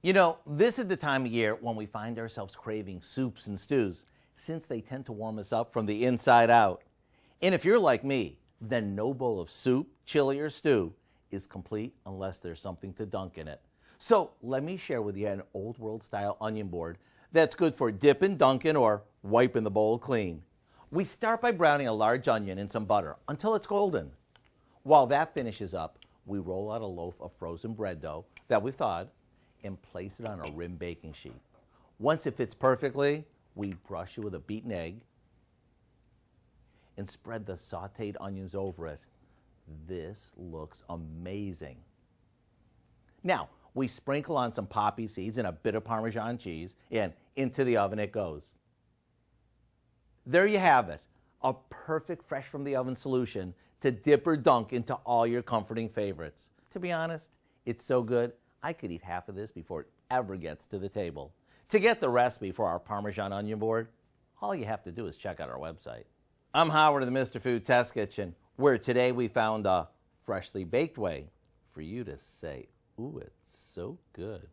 You know, this is the time of year when we find ourselves craving soups and stews, since they tend to warm us up from the inside out. And if you're like me, then no bowl of soup, chili, or stew is complete unless there's something to dunk in it. So let me share with you an old world style onion board that's good for dipping, dunking, or wiping the bowl clean. We start by browning a large onion in some butter until it's golden. While that finishes up, we roll out a loaf of frozen bread dough that we've thawed and place it on a rim baking sheet. Once it fits perfectly, we brush it with a beaten egg and spread the sauteed onions over it. This looks amazing. Now, we sprinkle on some poppy seeds and a bit of Parmesan cheese, and into the oven it goes. There you have it, a perfect fresh from the oven solution to dip or dunk into all your comforting favorites. To be honest, it's so good, I could eat half of this before it ever gets to the table. To get the recipe for our Parmesan Onion Board, all you have to do is check out our website. I'm Howard of the Mr. Food Test Kitchen, where today we found a freshly baked way for you to say, ooh, it's so good.